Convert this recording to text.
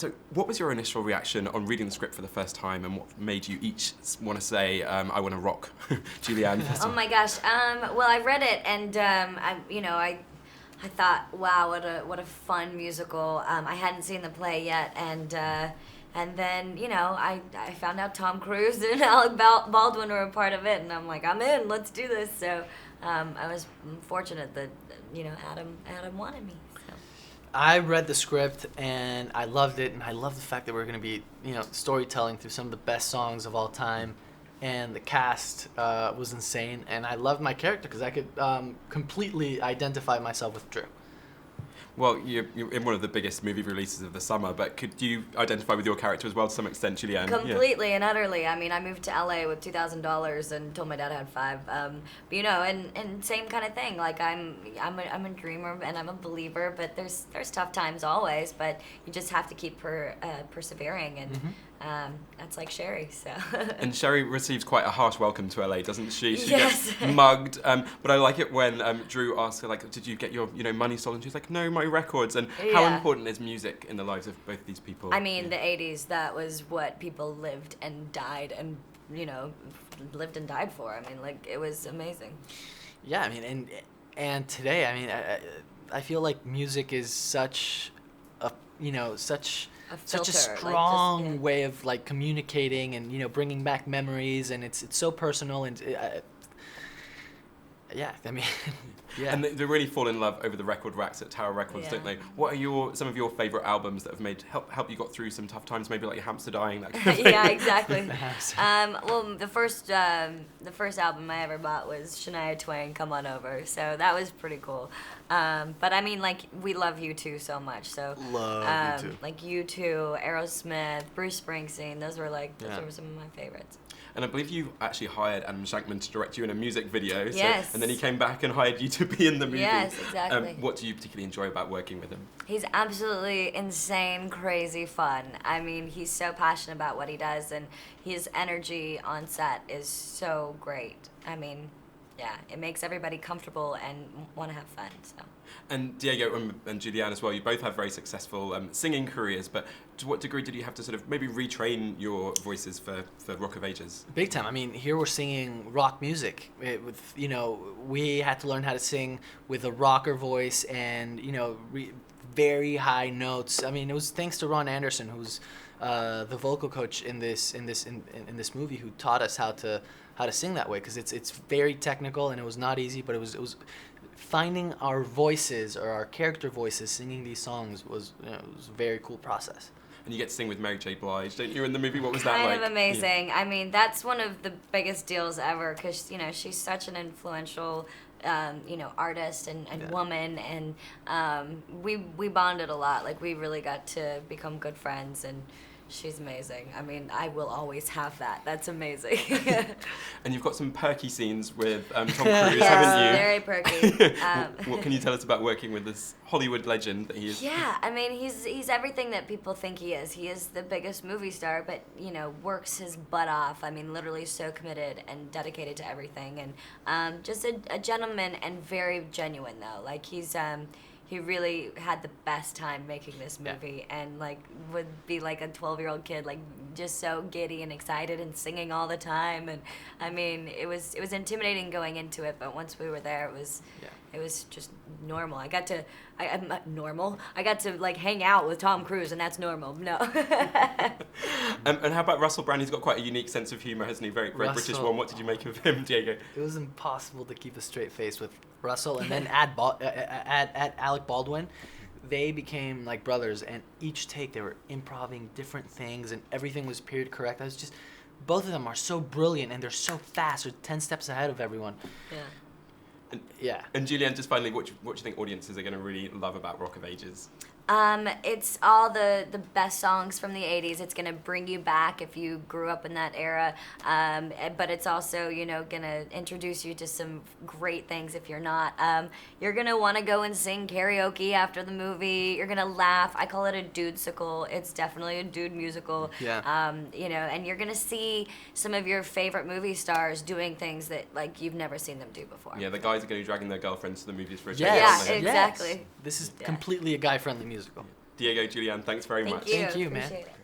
So what was your initial reaction on reading the script for the first time, and what made you each want to say, I want to rock Julianne? Oh my gosh. Well, I read it, and I thought, wow, what a fun musical. I hadn't seen the play yet, and then I found out Tom Cruise and Alec Baldwin were a part of it, and I'm like, I'm in. Let's do this. So I was fortunate that Adam wanted me. So. I read the script and I loved it, and I love the fact that we're going to be storytelling through some of the best songs of all time. And the cast was insane, and I loved my character because I could completely identify myself with Drew. Well, you're in one of the biggest movie releases of the summer, but could you identify with your character as well to some extent, Julianne? Completely and utterly. I mean, I moved to LA with $2,000 and told my dad I had $5. But and same kind of thing. Like I'm a dreamer and I'm a believer, but there's tough times always. But you just have to keep persevering, and that's like Sherrie. So. And Sherrie receives quite a harsh welcome to LA, doesn't she? She yes. gets mugged. But I like it when Drew asks her, like, did you get your money stolen? She's like, no, my records. And how important is music in the lives of both these people? I mean, the 80s, that was what people lived and died and, lived and died for. I mean, like, it was amazing. Yeah, I mean, and today, I mean, I feel like music is such a strong way of like communicating and bringing back memories, and it's so personal, and I mean, yeah. And they really fall in love over the record racks at Tower Records, don't they? What are some of your favourite albums that have help you got through some tough times? Maybe like your hamster dying, that kind of thing. Yeah, exactly. Well, the first album I ever bought was Shania Twain, "Come On Over," so that was pretty cool. But I mean, like, we love U2 so much, so love U2. Like U2, Aerosmith, Bruce Springsteen. Those were some of my favorites. And I believe you actually hired Adam Shankman to direct you in a music video. Yes. And then he came back and hired you to be in the movie. Yes, exactly. What do you particularly enjoy about working with him? He's absolutely insane, crazy fun. I mean, he's so passionate about what he does, and his energy on set is so great. I mean, yeah, it makes everybody comfortable and want to have fun. So. And Diego and Julianne as well, you both have very successful singing careers, but to what degree did you have to sort of maybe retrain your voices for Rock of Ages? Big time. I mean, here we're singing rock music. We had to learn how to sing with a rocker voice and, very high notes. I mean, it was thanks to Ron Anderson, who's the vocal coach in this movie, who taught us how to sing that way, because it's very technical and it was not easy, but it was finding our voices, or our character voices, singing these songs was a very cool process. And you get to sing with Mary J. Blige, don't you, in the movie? What was that like? Kind of amazing. Yeah. I mean, that's one of the biggest deals ever, because she's such an influential artist and woman, and we bonded a lot. Like, we really got to become good friends, and she's amazing. I mean, I will always have that. That's amazing. And you've got some perky scenes with Tom Cruise, haven't you? Very perky. What can you tell us about working with this Hollywood legend that he is? Yeah, I mean, he's everything that people think he is. He is the biggest movie star, but, works his butt off. I mean, literally so committed and dedicated to everything. And just a gentleman, and very genuine, though. Like, he really had the best time making this movie, and like would be like a 12-year-old kid, like just so giddy and excited and singing all the time. And I mean, it was intimidating going into it, but once we were there, it was just normal. I got to like hang out with Tom Cruise, and that's normal. No. And how about Russell Brand? He's got quite a unique sense of humor, hasn't he? Very British one. What did you make of him, Diego? It was impossible to keep a straight face with Russell, and then add Alec Baldwin. They became like brothers, and each take they were improvising different things, and everything was period correct. Both of them are so brilliant, and they're so fast. They're 10 steps ahead of everyone. Yeah. And Julianne, just finally, what do you think audiences are going to really love about Rock of Ages? It's all the best songs from the 80s. It's going to bring you back if you grew up in that era. But it's also, going to introduce you to some great things if you're not. You're going to want to go and sing karaoke after the movie. You're going to laugh. I call it a dude-sicle. It's definitely a dude musical. Yeah. And you're going to see some of your favorite movie stars doing things that, like, you've never seen them do before. Yeah, the guys are going to be dragging their girlfriends to the movies for a change. Yeah, exactly. This is completely a guy-friendly musical. Diego, Julianne, thanks very Thank much. you. Thank you, man. Appreciate it.